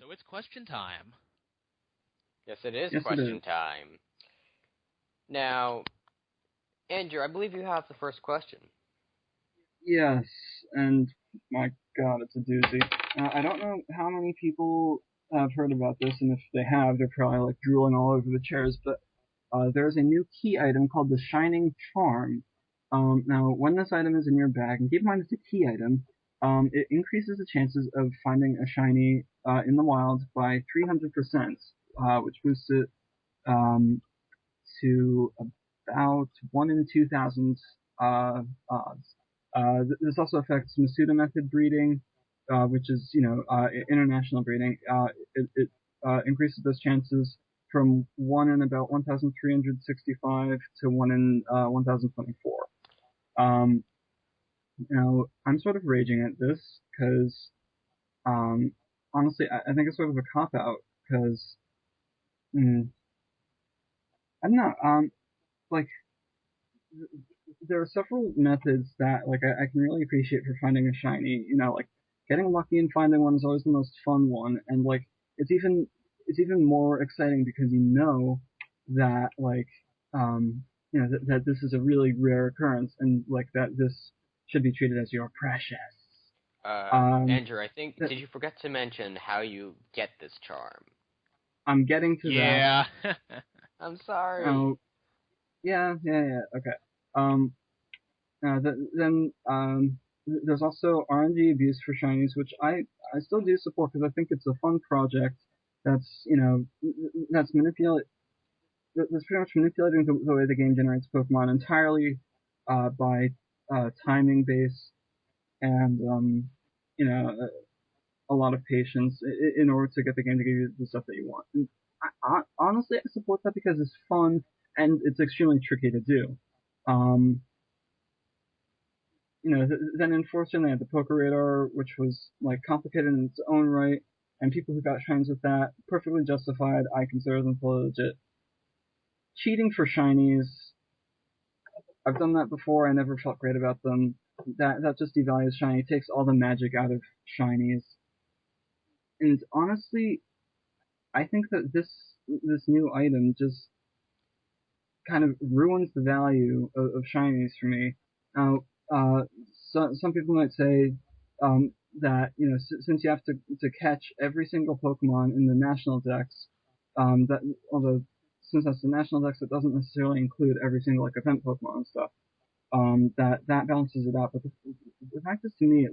So it's question time. Yes, it is Yes, it question is. time. Now, Andrew, I believe you have the first question. Yes, and my God, it's a doozy. I don't know how many people have heard about this, and if they have, they're probably like drooling all over the chairs, but there's a new key item called the Shining Charm. Now, when this item is in your bag, and keep in mind it's a key item, it increases the chances of finding a shiny in the wild by 300%, which boosts it to about 1 in 2,000 odds. This also affects Masuda method breeding, which is, international breeding. It increases those chances from 1 in about 1,365 to 1 in 1,024. Now, I'm sort of raging at this because, honestly, I think it's sort of a cop-out because, I don't know, like, there are several methods that like I can really appreciate for finding a shiny. Like getting lucky and finding one is always the most fun one, and like it's even more exciting because that like that this is a really rare occurrence, and like that this should be treated as your precious. Andrew, I think, did you forget to mention how you get this charm? I'm getting to that. Yeah. I'm sorry. Oh, yeah, okay. Then there's also RNG abuse for shinies, which I still do support because I think it's a fun project. That's that's that's pretty much manipulating the way the game generates Pokemon entirely by timing based and a lot of patience in order to get the game to give you the stuff that you want. And honestly, I support that because it's fun and it's extremely tricky to do. Then unfortunately they had the Poker Radar, which was like complicated in its own right, and people who got shines with that, perfectly justified. I consider them fully legit. Cheating for shinies, I've done that before. I never felt great about them. That just devalues shiny, takes all the magic out of shinies. And honestly, I think that this new item just kind of ruins the value of shinies for me. Now, some people might say that since you have to catch every single Pokemon in the national dex, that although since that's the national dex, it doesn't necessarily include every single like event Pokemon and stuff. That balances it out. But the fact is, to me,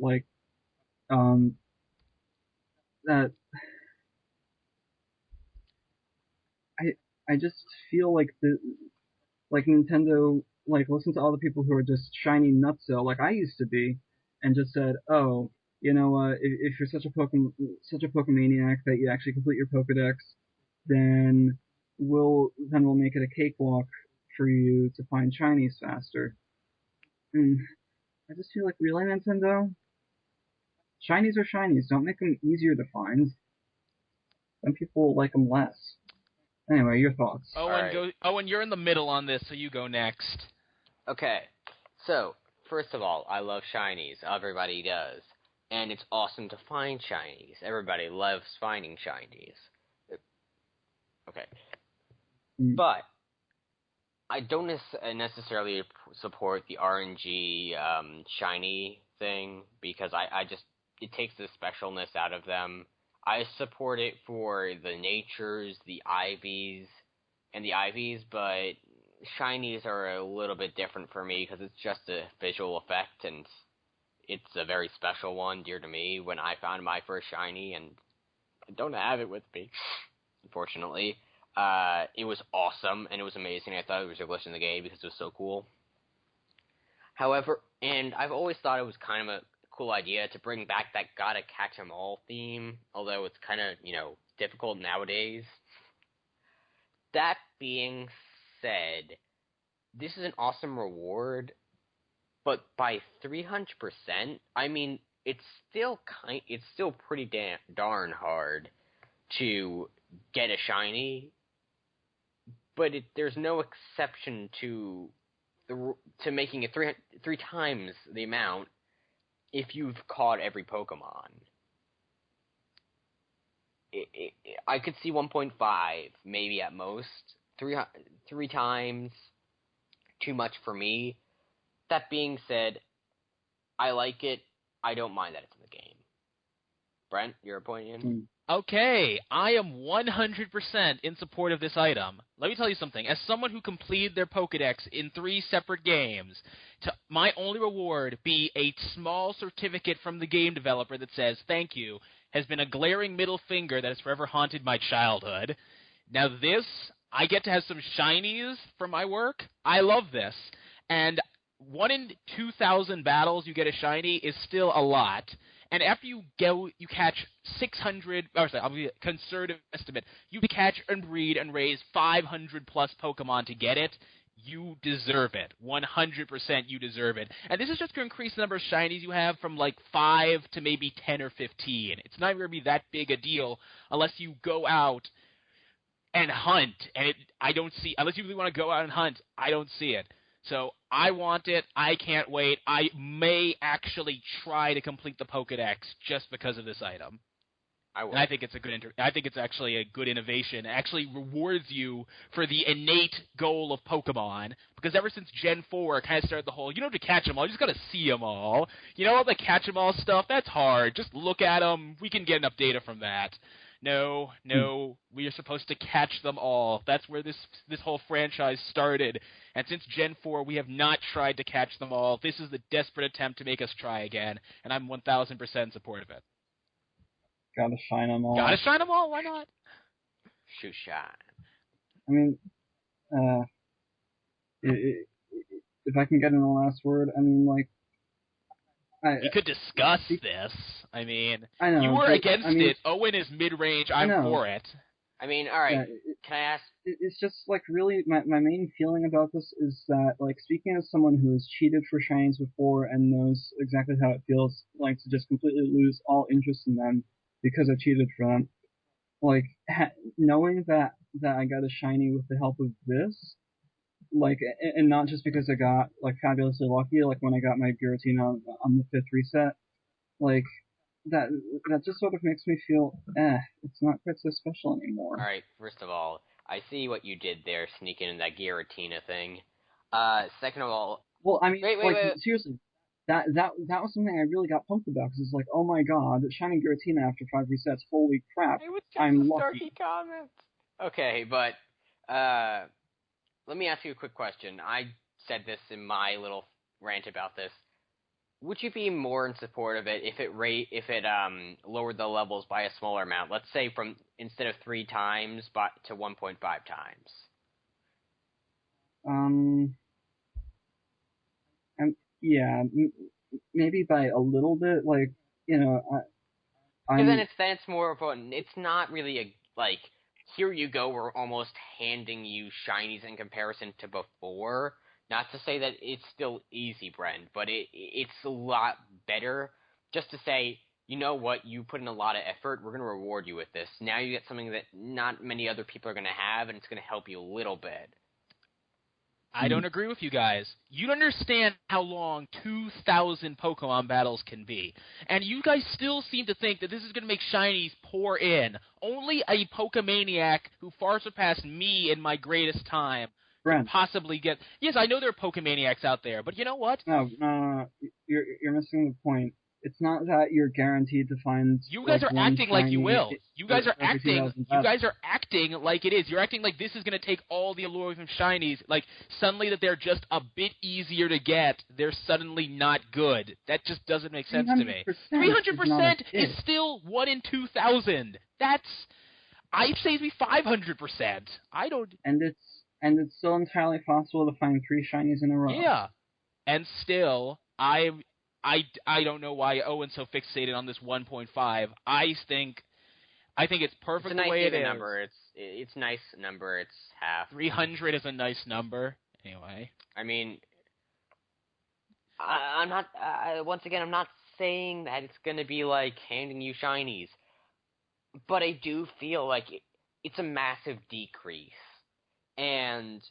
that I just feel like Nintendo listen to all the people who are just shiny nutso like I used to be, and just said, oh, if you're such a Pokemaniac that you actually complete your Pokedex, then we'll make it a cakewalk for you to find shinies faster. And I just feel like, really, Nintendo? Shinies are shinies. Don't make them easier to find. Some people like them less. Anyway, your thoughts. Owen, you're in the middle on this, so you go next. Okay, so, first of all, I love shinies. Everybody does. And it's awesome to find shinies. Everybody loves finding shinies. Okay. But I don't necessarily support the RNG shiny thing because I just, it takes the specialness out of them. I support it for the natures, the IVs, but shinies are a little bit different for me because it's just a visual effect, and it's a very special one, dear to me, when I found my first shiny, and I don't have it with me, unfortunately. It was awesome, and it was amazing. I thought it was a glitch in the game because it was so cool. However, and I've always thought it was kind of a cool idea to bring back that gotta catch 'em all theme, although it's kind of, difficult nowadays. That being said, this is an awesome reward, but by 300%, I mean, it's still pretty darn hard to get a shiny, but there's no exception to making it three times the amount if you've caught every Pokemon. I could see 1.5, maybe at most. Three times, too much for me. That being said, I like it. I don't mind that it's in the game. Brent, your opinion? Okay, I am 100% in support of this item. Let me tell you something. As someone who completed their Pokedex in 3 separate games, my only reward be a small certificate from the game developer that says, thank you, has been a glaring middle finger that has forever haunted my childhood. Now this, I get to have some shinies for my work. I love this. And 1 in 2,000 battles you get a shiny is still a lot. And after you catch 600, I'll be a conservative estimate, you catch and breed and raise 500 plus Pokemon to get it, you deserve it. 100% you deserve it. And this is just going to increase the number of shinies you have from like 5 to maybe 10 or 15. It's not going to be that big a deal unless you go out and hunt. And unless you really want to go out and hunt, I don't see it. So I want it. I can't wait. I may actually try to complete the Pokedex just because of this item. And I think it's I think it's actually a good innovation. It actually rewards you for the innate goal of Pokemon. Because ever since Gen 4, kind of started the whole, you don't have to catch them all, you just got to see them all. You know all the catch them all stuff? That's hard. Just look at them. We can get enough data from that. No, we are supposed to catch them all. That's where this whole franchise started. And since Gen 4, we have not tried to catch them all. This is the desperate attempt to make us try again, and I'm 1,000% in support of it. Gotta shine them all. Gotta shine them all, why not? Shoot shine. I mean, if I can get in the last word, I mean, like, we could discuss this. I mean, I know, you were against it. Owen is mid-range. I'm for it. I mean, all right. Yeah, can I ask? It's just, like, really, my main feeling about this is that, like, speaking as someone who has cheated for shinies before and knows exactly how it feels, like, to just completely lose all interest in them because I cheated for them, like, knowing that I got a shiny with the help of this, like, and not just because I got, like, fabulously lucky, like when I got my Giratina on the 5th reset, like, that just sort of makes me feel, it's not quite so special anymore. Alright, first of all, I see what you did there, sneaking in that Giratina thing. Second of all... Well, I mean, wait. seriously, that was something I really got pumped about, because it's like, oh my god, shiny Giratina after 5 resets, holy crap, I'm lucky. Comments. Okay, but, let me ask you a quick question. I said this in my little rant about this. Would you be more in support of it if it lowered the levels by a smaller amount? Let's say from instead of 3 times to 1.5 times. Yeah, maybe by a little bit, like, you know, then it's more of a, it's not really a, like, here you go, we're almost handing you shinies in comparison to before. Not to say that it's still easy, Brent, but it's a lot better just to say, you know what, you put in a lot of effort, we're going to reward you with this. Now you get something that not many other people are going to have, and it's going to help you a little bit. I don't agree with you guys. You don't understand how long 2,000 Pokemon battles can be. And you guys still seem to think that this is going to make shinies pour in. Only a Pokemaniac who far surpassed me in my greatest time could possibly get... Yes, I know there are Pokemaniacs out there, but you know what? No, you're missing the point. It's not that you're guaranteed to find. You guys are acting like you will. You guys are acting. You guys are acting like it is. You're acting like this is going to take all the allure from shinies. Like suddenly that they're just a bit easier to get. They're suddenly not good. That just doesn't make sense to me. 300% is still 1 in 2,000. I'd say it'd be 500%. I don't. And it's still entirely possible to find 3 shinies in a row. Yeah, and still I don't know why Owen's so fixated on this 1.5. I think it's perfect the way it is. Number. It's a nice number. It's half. 300 is a nice number. Anyway. I mean, I'm not. Once again, I'm not saying that it's going to be like handing you shinies, but I do feel like it's a massive decrease. And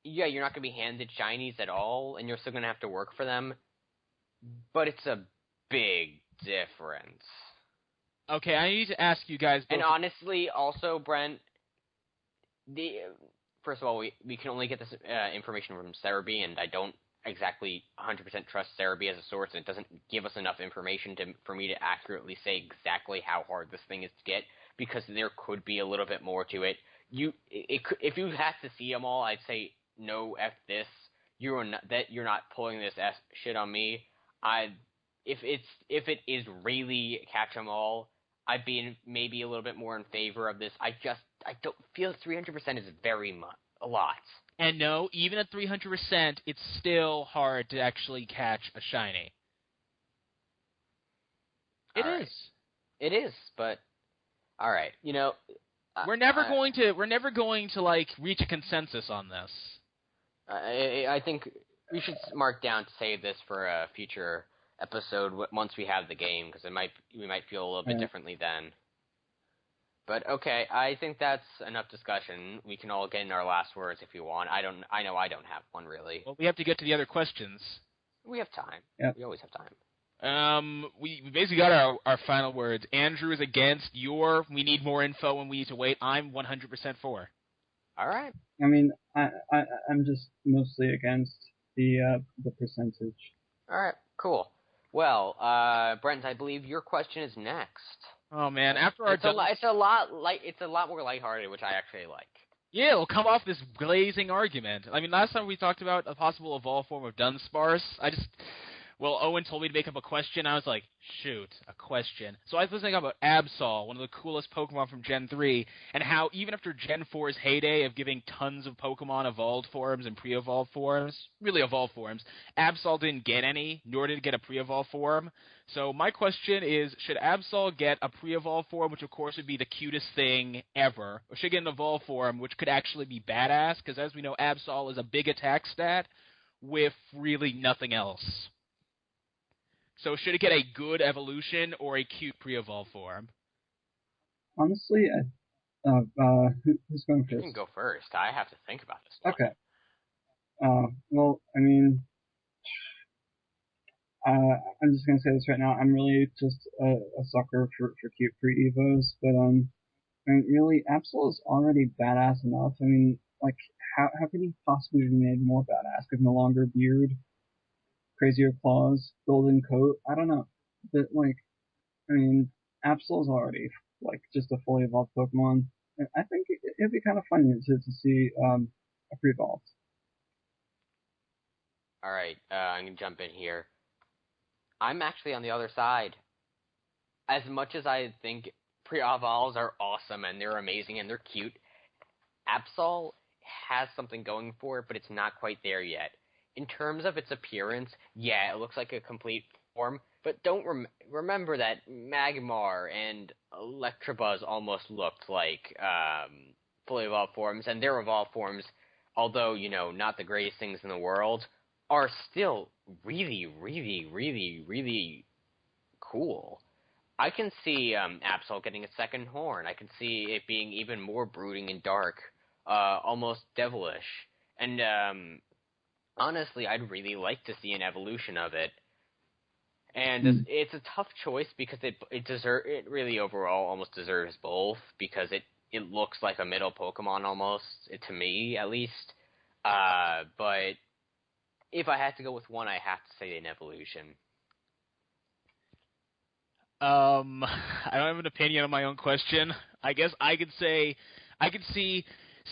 yeah, you're not going to be handed shinies at all, and you're still going to have to work for them. But it's a big difference. Okay, I need to ask you guys both. And honestly, also, Brent, first of all, we can only get this information from Cerebi, and I don't exactly 100% trust Cerebi as a source, and it doesn't give us enough information for me to accurately say exactly how hard this thing is to get, because there could be a little bit more to it. If you had to see them all, I'd say no, F this. You're not pulling this shit on me. If it is really catch 'em all, I'd be maybe a little bit more in favor of this. I don't feel 300% is a lot. And no, even at 300%, it's still hard to actually catch a shiny. It is. It is, but all right. We're never going to like reach a consensus on this. I think we should mark down to save this for a future episode once we have the game, because we might feel a little bit differently then. But okay, I think that's enough discussion. We can all get in our last words if you want. I know I don't have one really. Well, we have to get to the other questions. We have time. Yep. We always have time. We basically got our final words. Andrew is against we need more info and we need to wait. I'm 100% for. All right. I mean, I'm just mostly against the percentage. All right. Cool. Well, Brent, I believe your question is next. Oh man! After our it's a lot more lighthearted, which I actually like. Yeah, it'll come off this blazing argument. I mean, last time we talked about a possible evolved form of Dunsparce. Owen told me to make up a question. I was like, shoot, a question. So I was thinking about Absol, one of the coolest Pokemon from Gen 3, and how even after Gen 4's heyday of giving tons of Pokemon evolved forms and pre-evolved forms, really evolved forms, Absol didn't get any, nor did it get a pre-evolved form. So my question is, should Absol get a pre-evolved form, which of course would be the cutest thing ever, or should it get an evolved form, which could actually be badass? Because as we know, Absol is a big attack stat with really nothing else. So should it get a good evolution or a cute pre-evolved form? Honestly, who's going first? You can go first. I have to think about this one. Okay. Well, I mean, I'm just gonna say this right now. I'm really just a sucker for cute pre-evos, but I mean, really, Absol is already badass enough. I mean, like, how could he possibly be made more badass with no longer beard? Crazier claws, golden coat, I don't know. But, like, I mean, Absol's already, like, just a fully evolved Pokemon. And I think it'd be kind of funny to see a pre-evolved. Alright, I'm going to jump in here. I'm actually on the other side. As much as I think pre-evolves are awesome and they're amazing and they're cute, Absol has something going for it, but it's not quite there yet. In terms of its appearance, yeah, it looks like a complete form, but don't remember that Magmar and Electabuzz almost looked like fully evolved forms, and their evolved forms, although, not the greatest things in the world, are still really, really, really, really cool. I can see Absol getting a second horn. I can see it being even more brooding and dark, almost devilish. And honestly, I'd really like to see an evolution of it. And it's a tough choice because it really overall almost deserves both, because it looks like a middle Pokemon almost, to me at least. But if I had to go with one, I have to say an evolution. I don't have an opinion on my own question. I guess I could see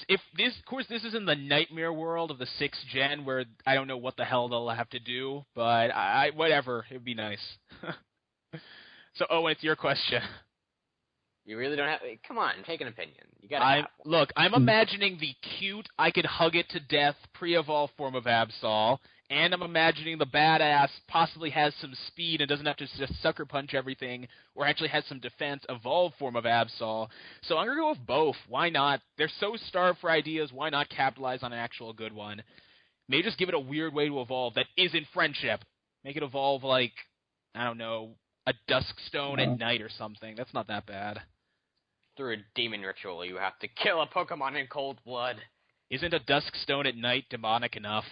if this, of course, this is in the nightmare world of the 6th gen where I don't know what the hell they'll have to do, but whatever, it'd be nice. So, Owen, it's your question. You really don't have. Come on, take an opinion. You gotta have one. Look, I'm imagining the cute, I could hug it to death pre-evolved form of Absol, and I'm imagining the badass possibly has some speed and doesn't have to just sucker punch everything, or actually has some defense evolved form of Absol. So I'm gonna go with both. Why not? They're so starved for ideas. Why not capitalize on an actual good one? Maybe just give it a weird way to evolve that isn't friendship. Make it evolve like, I don't know, a Duskstone at night or something. That's not that bad. Through a demon ritual, you have to kill a Pokemon in cold blood. Isn't a Duskstone at night demonic enough?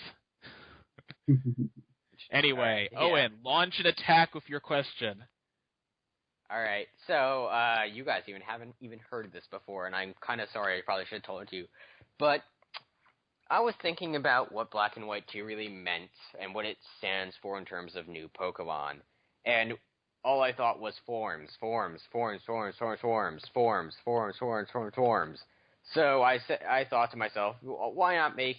Anyway, yeah. Owen, launch an attack with your question. All right, so you guys haven't even heard of this before, and I'm kind of sorry. I probably should have told you, but I was thinking about what Black and White 2 really meant and what it stands for in terms of new Pokemon, and all I thought was forms. So I thought to myself, why not make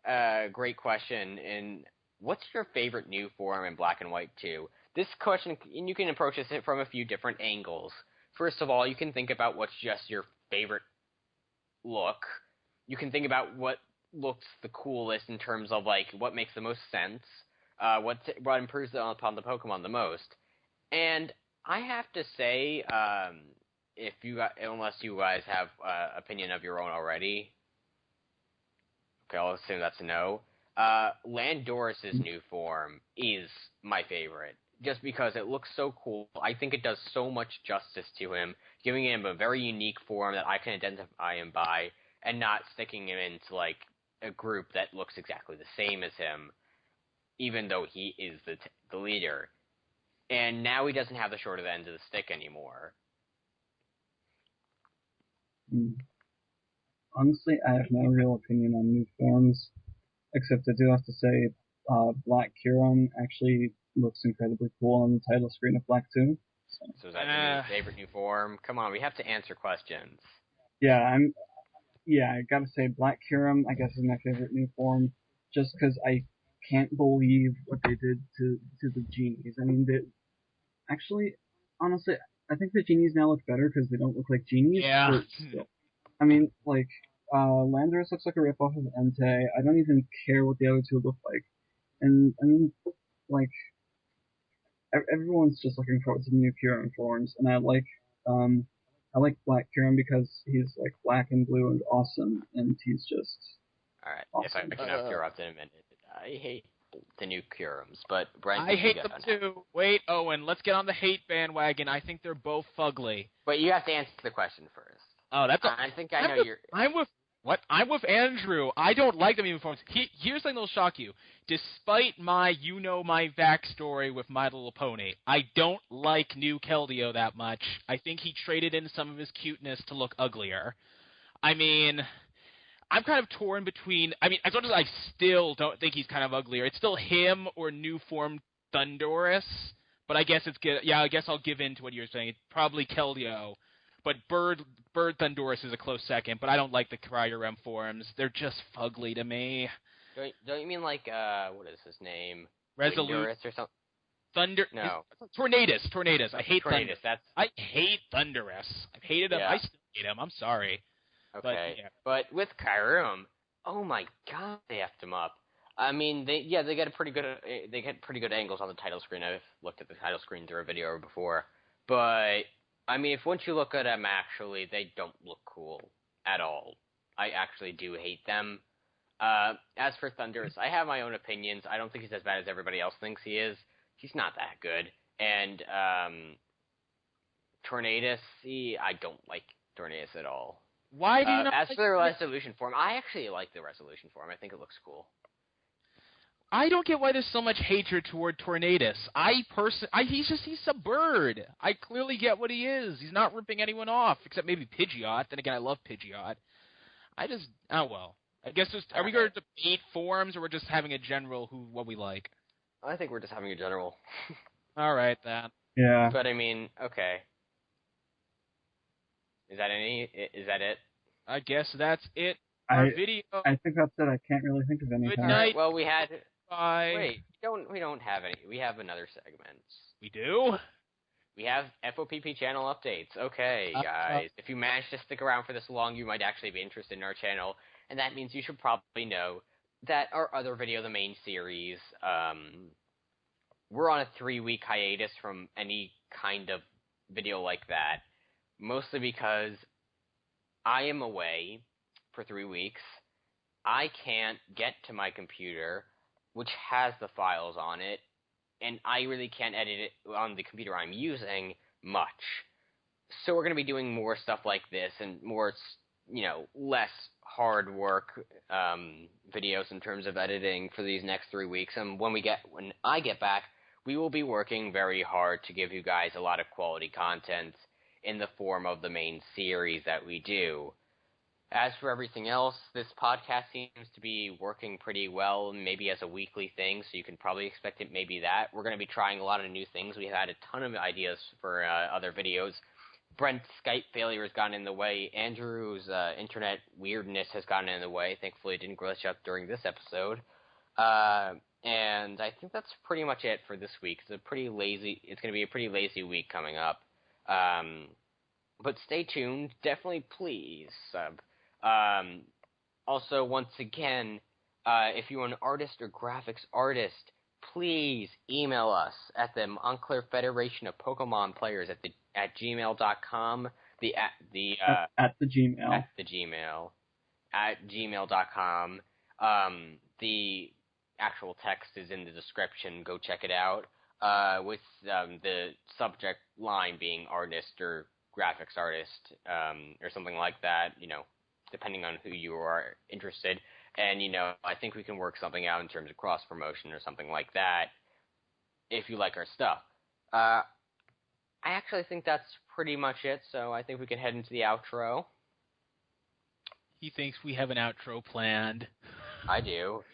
a great question in what's your favorite new form in Black and White 2? This question, and you can approach this from a few different angles. First of all, you can think about what's just your favorite look. You can think about what looks the coolest in terms of, like, what makes the most sense, what improves upon the Pokemon the most. And I have to say, unless you guys have opinion of your own already, okay, I'll assume that's a no. Landorus's new form is my favorite, just because it looks so cool. I think it does so much justice to him, giving him a very unique form that I can identify him by, and not sticking him into, like, a group that looks exactly the same as him, even though he is the leader. And now he doesn't have the short end of the stick anymore. Honestly, I have no real opinion on new forms, except I do have to say Black Kyurem actually looks incredibly cool on the title screen of Black 2. So is that your favorite new form? Come on, we have to answer questions. Yeah, I gotta say Black Kyurem, I guess, is my favorite new form, just because I can't believe what they did to the genies. I mean, actually, honestly, I think the genies now look better because they don't look like genies. Yeah. But still. I mean, like, Landorus looks like a ripoff of Entei. I don't even care what the other two look like. And, I mean, like, everyone's just looking forward to the new Kyurem forms, and I like Black Kyurem because he's, like, black and blue and awesome, and he's just Alright, awesome. if I can interrupt in a minute. I hate the new Kyurems, but Brent, I hate them too. Wait, Owen, let's get on the hate bandwagon. I think they're both fugly. But you have to answer the question first. Oh, that's I think I know you're... I'm with Andrew. I don't like them even forms. Here's something that'll shock you. Despite my backstory with My Little Pony, I don't like new Keldeo that much. I think he traded in some of his cuteness to look uglier. I mean, I'm kind of torn between... I mean, as much as I still don't think he's kind of uglier, it's still him or new form Thundurus. But I guess I guess I'll give in to what you're saying. It's probably Keldeo. But Bird Thundurus is a close second, but I don't like the Kyurem forms. They're just fugly to me. Don't you mean like, what is his name? Resolute or something? Thunder. No. Tornadus. I hate Tornadus. I hate Thundurus. I've hated him. Yeah. I still hate him. I'm sorry. Okay. But with Kyurem, oh my god, they effed him up. I mean, they get pretty good angles on the title screen. I've looked at the title screen through a video before. But I mean, if once you look at them, actually, they don't look cool at all. I actually do hate them. As for Thundurus, I have my own opinions. I don't think he's as bad as everybody else thinks he is. He's not that good. And Tornadus, I don't like Tornadus at all. Why do you not as for the resolution form, I actually like the resolution form. I think it looks cool. I don't get why there's so much hatred toward Tornadus. He's a bird. I clearly get what he is. He's not ripping anyone off, except maybe Pidgeot. Then again, I love Pidgeot. I guess are we going to debate forms, or we're just having a general what we like? I think we're just having a general. All right, then. Yeah. But I mean, okay. Is that it? I guess that's it. Our video. I think that's it. I can't really think of anything. Good night. Well, we had... Bye. Wait, we don't have any. We have another segment. We do? We have FOPP channel updates. Okay, guys. If you managed to stick around for this long, you might actually be interested in our channel. And that means you should probably know that our other video, the main series, we're on a 3-week hiatus from any kind of video like that. Mostly because I am away for 3 weeks. I can't get to my computer, which has the files on it, and I really can't edit it on the computer I'm using much. So we're going to be doing more stuff like this and more, less hard work videos in terms of editing for these next 3 weeks. And when I get back, we will be working very hard to give you guys a lot of quality content in the form of the main series that we do. As for everything else, this podcast seems to be working pretty well, maybe as a weekly thing, so you can probably expect it maybe that. We're going to be trying a lot of new things. We've had a ton of ideas for other videos. Brent's Skype failure has gotten in the way. Andrew's internet weirdness has gotten in the way. Thankfully, it didn't glitch up during this episode. And I think that's pretty much it for this week. It's going to be a pretty lazy week coming up. But stay tuned. Definitely please sub. Also, once again, if you're an artist or graphics artist, please email us at the Montclair Federation of Pokemon Players at gmail.com. At gmail.com. The actual text is in the description. Go check it out. With the subject line being artist or graphics artist, or something like that, depending on who you are interested. And, I think we can work something out in terms of cross-promotion or something like that, if you like our stuff. I actually think that's pretty much it, so I think we can head into the outro. He thinks we have an outro planned. I do.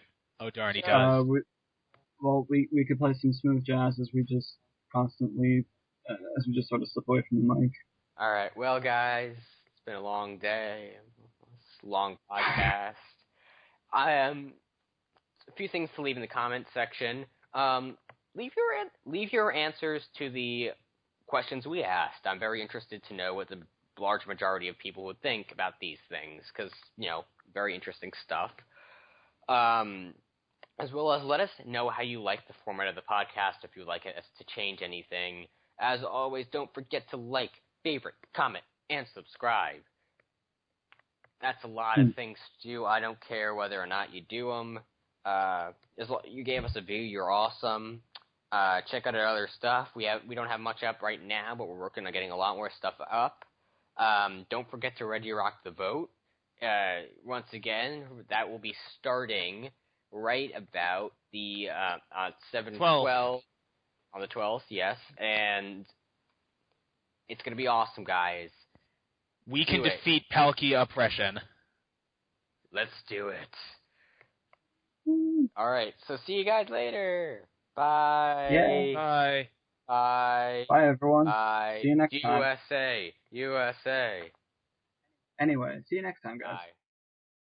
Oh, darn, he does. We could play some smooth jazz as we just constantly, as we just sort of slip away from the mic. Alright, well, guys, it's been a long day. Long podcast. A few things to leave in the comments section. Leave your answers to the questions we asked. I'm very interested to know what the large majority of people would think about these things, because very interesting stuff. As well as let us know how you like the format of the podcast, if you like us to change anything. As always, don't forget to like, favorite, comment, and subscribe. That's a lot of things to do. I don't care whether or not you do them. You gave us a view, you're awesome. Check out our other stuff. We don't have much up right now, but we're working on getting a lot more stuff up. Don't forget to Ready Rock the Vote. Once again, that will be starting right about the 7/12 on the 12th. Yes, and it's gonna be awesome, guys. We can defeat Palkia oppression. Let's do it. Alright, so see you guys later. Bye. Yeah. Bye. Bye. Bye, everyone. Bye. See you next time. USA. Anyway, see you next time, guys. Bye.